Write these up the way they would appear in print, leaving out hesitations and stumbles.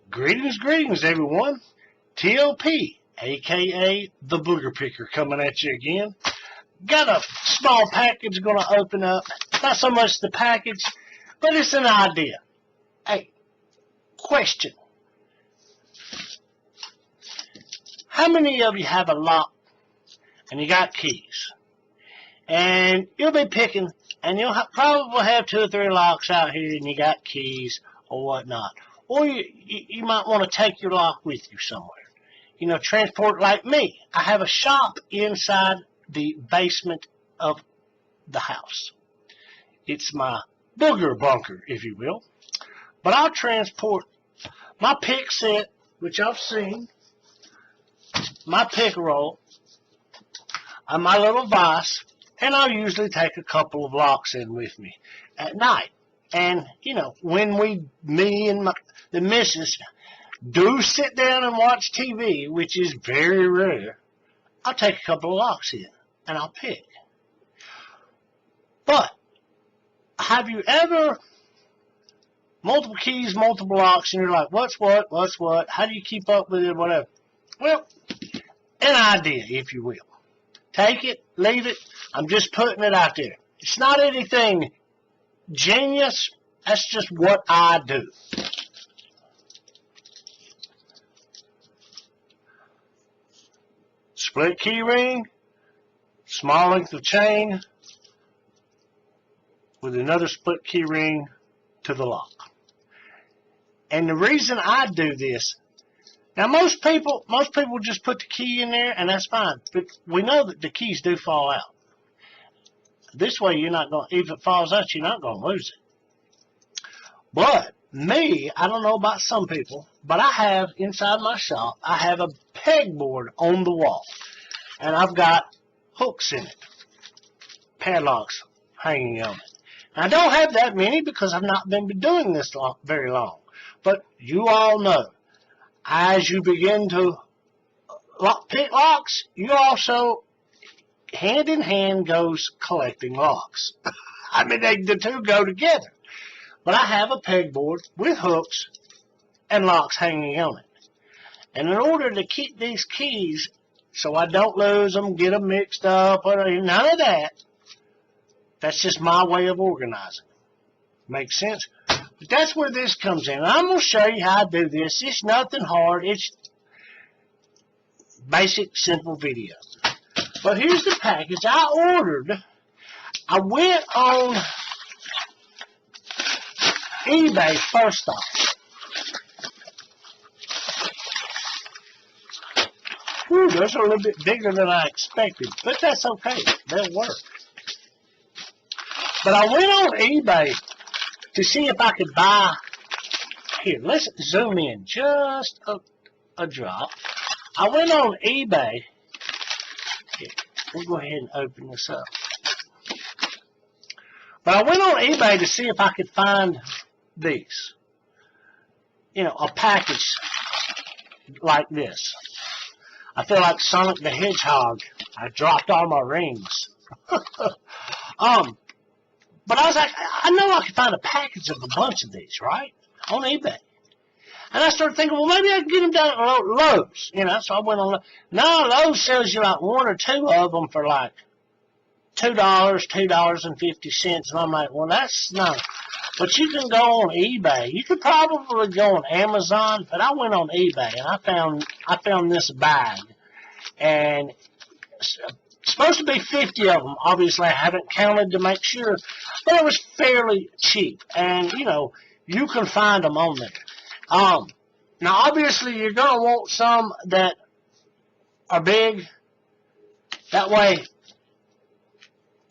Greetings, everyone. TLP, aka the Booger Picker, coming at you again. Got a small package going to open up. Not so much the package, but it's an idea. Hey, question. How many of you have a lock and you got keys? And you'll be picking, and you'll probably have 2 or 3 locks out here, and you got keys or whatnot. Or you might want to take your lock with you somewhere. You know, transport like me. I have a shop inside the basement of the house. It's my booger bunker, if you will. But I'll transport my pick set, which I've seen, my pick roll, and my little vise, and I'll usually take a couple of locks in with me at night. And, you know, when me and the missus do sit down and watch TV, which is very rare, I'll take a couple of locks in and I'll pick. But have you ever multiple keys, multiple locks, and you're like, what's what? How do you keep up with it, whatever? Well, an idea, if you will. Take it, leave it. I'm just putting it out there. It's not anything genius. That's just what I do. Split key ring, small length of chain with another split key ring to the lock. And the reason I do this, now most people just put the key in there and that's fine, but we know that the keys do fall out. This way you're not going, if it falls out, you're not going to lose it. But me, I don't know about some people, but I have inside my shop, I have a pegboard on the wall. And I've got hooks in it, padlocks hanging on it. And I don't have that many because I've not been doing this very long. But you all know, as you begin to pick locks, you also, hand in hand goes collecting locks. I mean, the two go together. But I have a pegboard with hooks and locks hanging on it. And in order to keep these keys so I don't lose them, get them mixed up, or none of that, that's just my way of organizing. Makes sense? But that's where this comes in. And I'm going to show you how I do this. It's nothing hard. It's basic, simple video. But here's the package I ordered. I went on eBay first off. Whew, those are a little bit bigger than I expected, but that's okay. They'll work. But I went on eBay to see if I could buy. Here, let's zoom in just a drop. I went on eBay. Here, we'll go ahead and open this up. But I went on eBay to see if I could find these. You know, a package like this. I feel like Sonic the Hedgehog. I dropped all my rings. But I was like, I know I could find a package of a bunch of these, right? On eBay. And I started thinking, well, maybe I can get them down at Lowe's. You know, so I went on Lowe's. No, Lowe's sells you like 1 or 2 of them for like $2, $2.50. And I'm like, well, that's not. But you can go on eBay. You could probably go on Amazon, but I went on eBay and I found this bag, and it's supposed to be 50 of them. Obviously, I haven't counted to make sure, but it was fairly cheap, and you know you can find them on there. Now, obviously, you're gonna want some that are big. That way,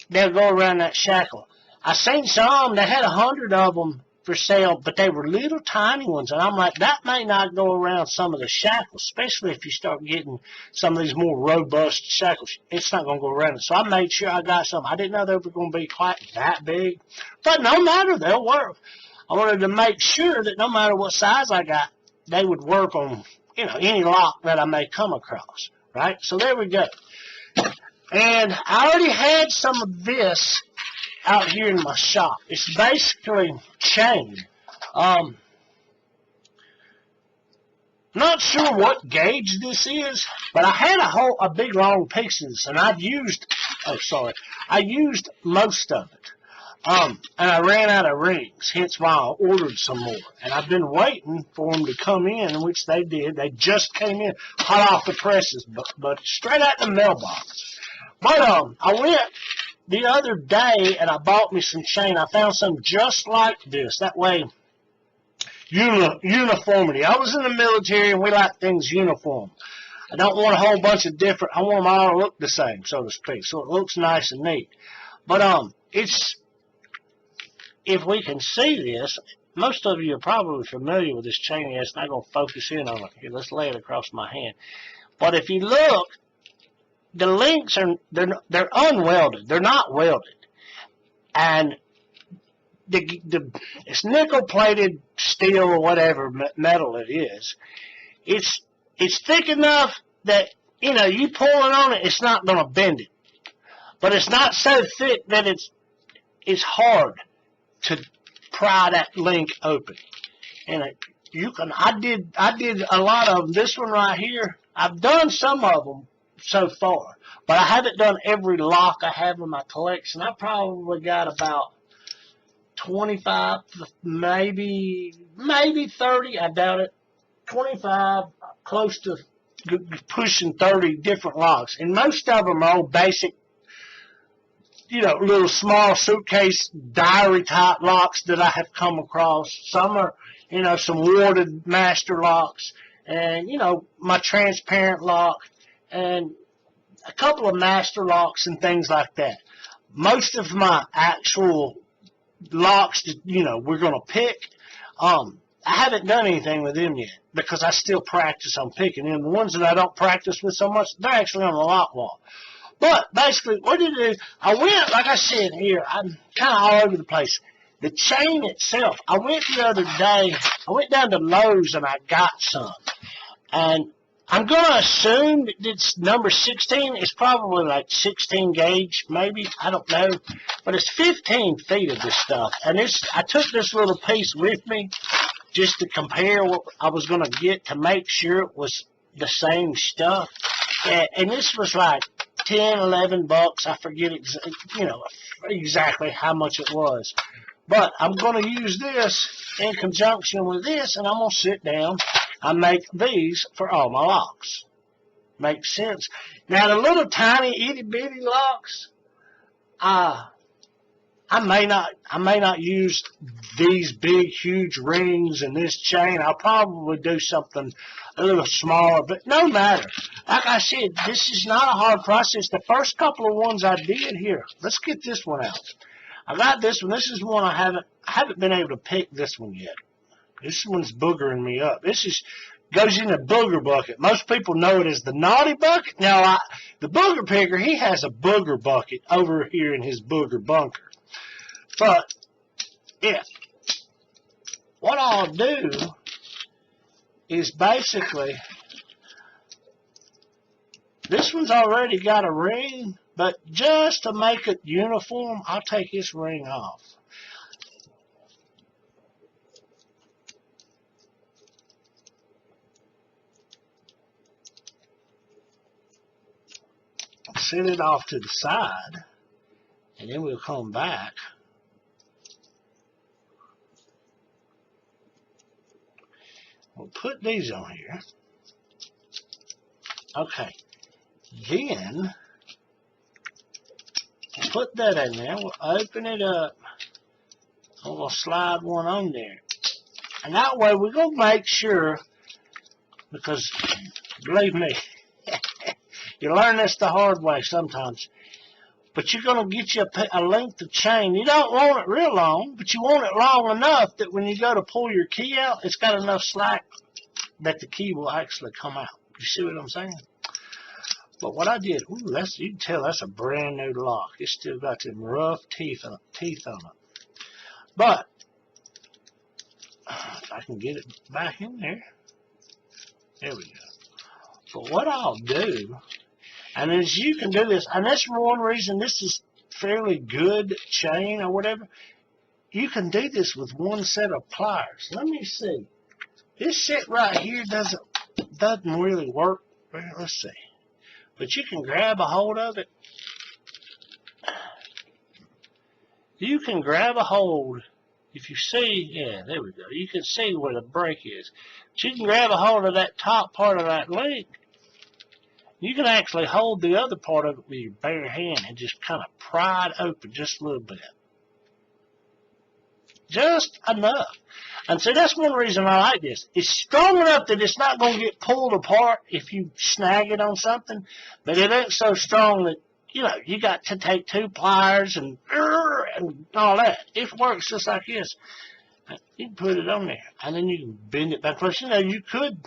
they'll go around that shackle. I seen some that had 100 of them for sale, but they were little tiny ones, and I'm like, that may not go around some of the shackles, especially if you start getting some of these more robust shackles. It's not going to go around it. So I made sure I got some. I didn't know they were going to be quite that big, but no matter, they'll work. I wanted to make sure that no matter what size I got, they would work on, you know, any lock that I may come across, right? So there we go. And I already had some of this out here in my shop. It's basically chain. Not sure what gauge this is, but I had a big long piece of this, and I used most of it. And I ran out of rings, hence why I ordered some more. And I've been waiting for them to come in, which they did. They just came in, hot off the presses, but straight out the mailbox. But I went the other day and I bought me some chain. I found some just like this. That way, uniformity. I was in the military and we like things uniform. I don't want a whole bunch of different. I want them all to look the same, so to speak. So it looks nice and neat. But if we can see this, most of you are probably familiar with this chain. It's not going to focus in on it. Here, let's lay it across my hand. But if you look, the links they're unwelded. They're not welded, and it's nickel-plated steel or whatever metal it is. It's thick enough that you pull it on it, it's not going to bend it, but it's not so thick that it's hard to pry that link open. And I did a lot of them. This one right here, I've done some of them so far, but I haven't done every lock I have in my collection. I probably got about 25, maybe 30. I doubt it. 25, close to pushing 30 different locks, and most of them are old basic, little small suitcase diary type locks that I have come across. Some are, some warded master locks, and my transparent lock, and a couple of master locks and things like that. Most of my actual locks that we're going to pick, I haven't done anything with them yet because I still practice on picking them. The ones that I don't practice with so much, they're actually on the lock wall. But basically, what did it do? I went, like I said here, I'm kind of all over the place. The chain itself, I went the other day, I went down to Lowe's and I got some. And I'm going to assume that it's number 16. It's probably like 16 gauge, maybe. I don't know. But it's 15 feet of this stuff. And I took this little piece with me just to compare what I was going to get to make sure it was the same stuff. And this was like 10, 11 bucks. I forget exactly how much it was. But I'm going to use this in conjunction with this, and I'm going to sit down and make these for all my locks. Makes sense. Now, the little tiny itty-bitty locks, I may not use these big, huge rings and this chain. I'll probably do something a little smaller, but no matter. Like I said, this is not a hard process. The first couple of ones I did here, let's get this one out. I got this one. This is one I haven't been able to pick this one yet. This one's boogering me up. Goes in the booger bucket. Most people know it as the naughty bucket. Now, the booger picker, he has a booger bucket over here in his booger bunker. But, yeah, what I'll do is basically, this one's already got a ring, but just to make it uniform, I'll take this ring off. Set it off to the side, and then we'll come back. We'll put these on here. Okay. Then, we'll put that in there. We'll open it up. And we'll slide one on there. And that way we're going to make sure, because, believe me, you learn this the hard way sometimes. But you're going to get you a length of chain. You don't want it real long, but you want it long enough that when you go to pull your key out, it's got enough slack that the key will actually come out. You see what I'm saying? But what I did, you can tell that's a brand new lock. It's still got them rough teeth on it. But, if I can get it back in there. There we go. But what I'll do, and as you can do this, and that's one reason this is fairly good chain or whatever, you can do this with one set of pliers. Let me see. This set right here doesn't doesn't really work. Well, let's see. But you can grab a hold of it. You can grab a hold. If you see, yeah, there we go. You can see where the break is. But you can grab a hold of that top part of that link. You can actually hold the other part of it with your bare hand and just kind of pry it open just a little bit. Just enough. And so that's one reason I like this. It's strong enough that it's not going to get pulled apart if you snag it on something, but it ain't so strong that, you know, you got to take 2 pliers and all that. It works just like this. You can put it on there, and then you can bend it back. Of course, you know, you could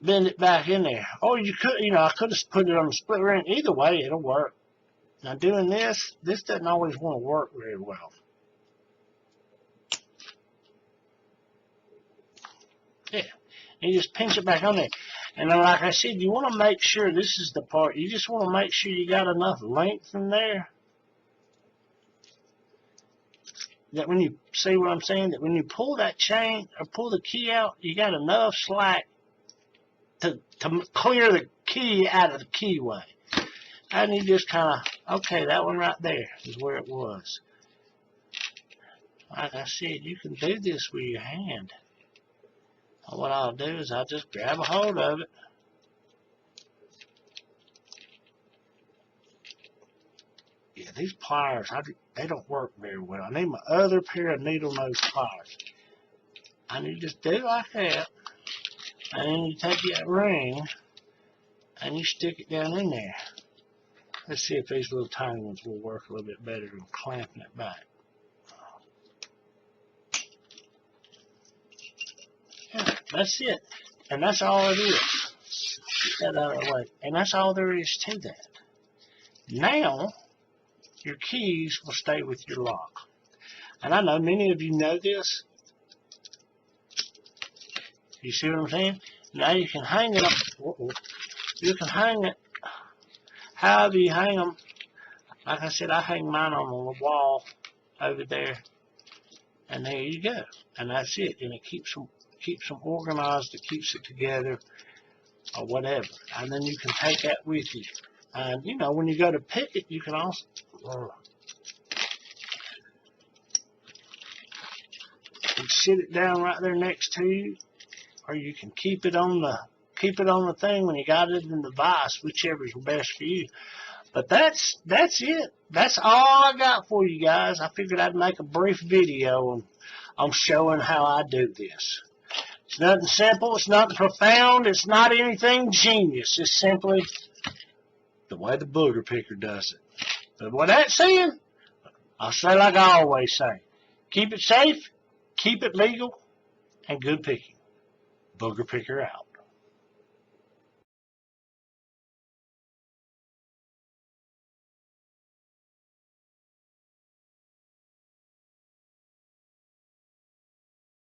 bend it back in there. Or you could, you know, I could have put it on the split ring. Either way, it'll work. Now, doing this doesn't always want to work very well. Yeah. And you just pinch it back on there. And then, like I said, you want to make sure this is the part. You just want to make sure you got enough length in there. That when you, see what I'm saying? That when you pull that chain or pull the key out, you got enough slack to clear the key out of the keyway. And you just kind of, okay, that one right there is where it was. Like I said, you can do this with your hand. And what I'll do is I'll just grab a hold of it. Yeah, these pliers, they don't work very well. I need my other pair of needle nose pliers. And you just do like that. And then you take that ring and you stick it down in there. Let's see if these little tiny ones will work a little bit better than clamping it back. Yeah, that's it. And that's all it is. Get that out of the way. And that's all there is to that. Now, your keys will stay with your lock. And I know many of you know this. You see what I'm saying? Now you can hang it up. You can hang it however you hang them. Like I said, I hang mine on the wall over there. And there you go. And that's it. And it keeps them organized. It keeps it together or whatever. And then you can take that with you. And, you know, when you go to pick it, you can also... You can sit it down right there next to you. Or you can keep it on the thing when you got it in the vise, whichever is best for you. But that's it. That's all I got for you guys. I figured I'd make a brief video on showing how I do this. It's nothing simple. It's nothing profound. It's not anything genius. It's simply the way the booger picker does it. But with that said, I'll say like I always say, keep it safe, keep it legal, and good picking. Booger Picker out.